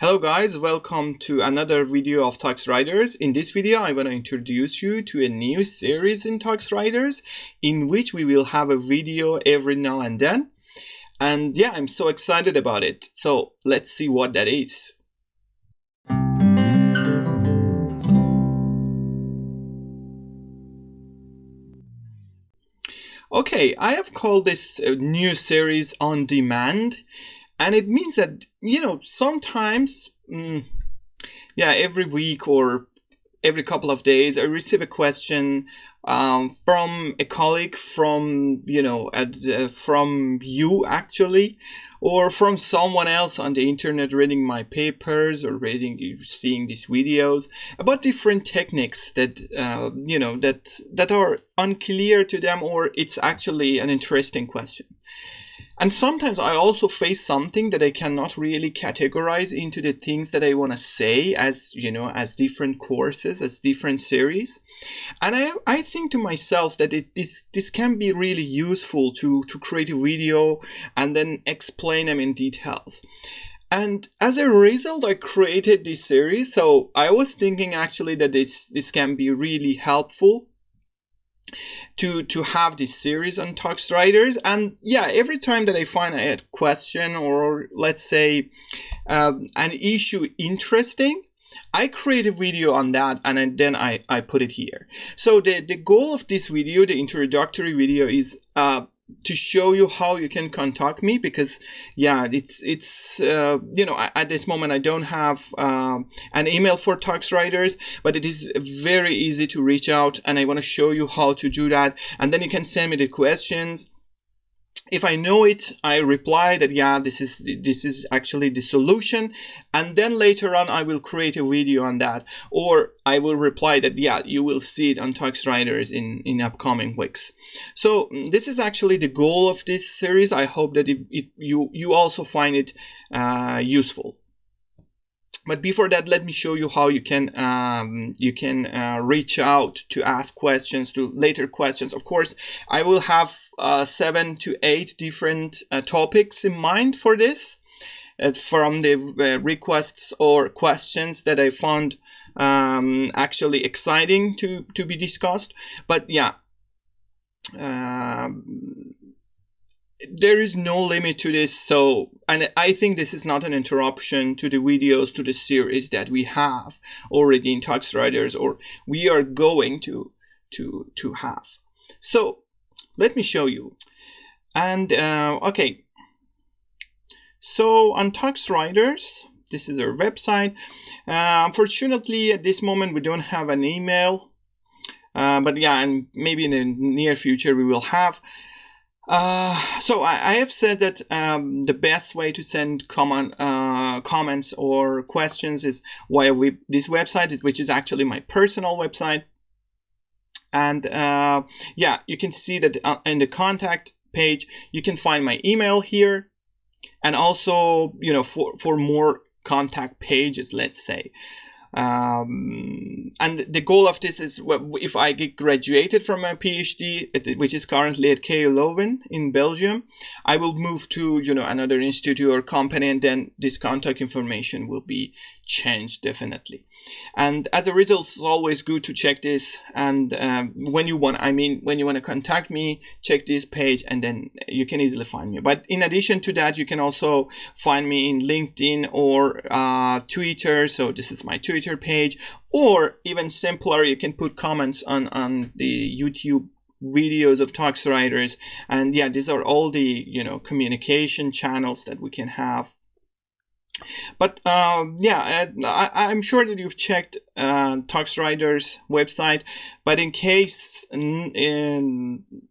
Hello guys, welcome to another video of TuxRiders. In this video, I want to introduce you to a new series in TuxRiders in which we will have a video every now and then. And yeah, I'm so excited about it. So let's see what that is. Okay, I have called this new series On Demand. And it means that, sometimes, every week or every couple of days, I receive a question from a colleague, from you actually, or from someone else on the internet reading my papers or seeing these videos about different techniques that that are unclear to them, or it's actually an interesting question. And sometimes I also face something that I cannot really categorize into the things that I want to say as different courses, as different series. And I think to myself that this can be really useful to create a video and then explain them in details. And as a result, I created this series. So I was thinking actually that this can be really helpful to have this series on TuxRiders. And yeah, every time that I find a question or let's say an issue interesting, I create a video on that and then I put it here. So the goal of this video, the introductory video, is to show you how you can contact me, because it's at this moment I don't have an email for TuxRiders, but it is very easy to reach out, and I want to show you how to do that. And then you can send me the questions. If I know it, I reply that this is actually the solution, and then later on I will create a video on that, or I will reply that you will see it on TuxRiders in upcoming weeks. So this is actually the goal of this series. I hope that you also find it useful. But before that, let me show you how you can reach out to ask questions, to later questions. Of course, I will have 7 to 8 different topics in mind for this, from the requests or questions that I found actually exciting to be discussed. But there is no limit to this. So, and I think this is not an interruption to the videos, to the series that we have already in TuxRiders, or we are going to have. So let me show you. And okay, so on TuxRiders, this is our website. Unfortunately, at this moment we don't have an email, but and maybe in the near future we will have. So I have said that the best way to send comments or questions is via this website, which is actually my personal website. And you can see that in the contact page you can find my email here, and also for more contact pages, let's say. And the goal of this is, if I get graduated from my PhD, which is currently at KU Leuven in Belgium, I will move to another institute or company, and then this contact information will be changed definitely. And as a result, it's always good to check this. And when you want to contact me, check this page, and then you can easily find me. But in addition to that, you can also find me in LinkedIn or Twitter. So this is my Twitter page, or even simpler, you can put comments on the YouTube videos of TuxRiders. And these are all the communication channels that we can have. But I'm sure that you've checked TuxRiders website, but in case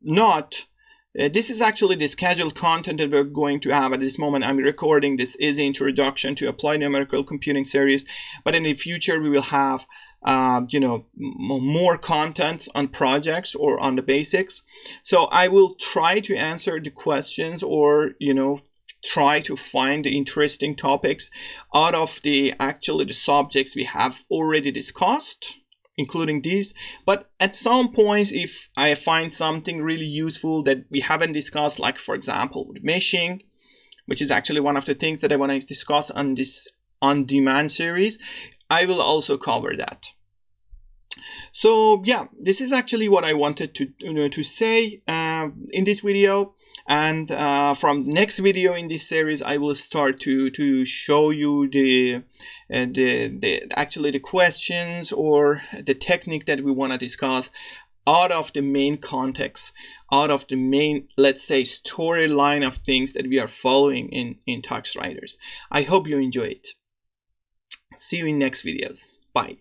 not, this is actually the scheduled content that we're going to have. At this moment, I'm recording this is the introduction to applied numerical computing series, but in the future we will have more content on projects or on the basics. So I will try to answer the questions, or try to find the interesting topics out of the subjects we have already discussed, including these. But at some points, if I find something really useful that we haven't discussed, like for example with meshing, which is actually one of the things that I want to discuss on this on-demand series, I will also cover that. So yeah, this is actually what I wanted to say in this video. And from next video in this series, I will start to show you actually the questions or the technique that we want to discuss out of the main context, out of the main, let's say, storyline of things that we are following in TuxRiders. I hope you enjoy it. See you in next videos. Bye.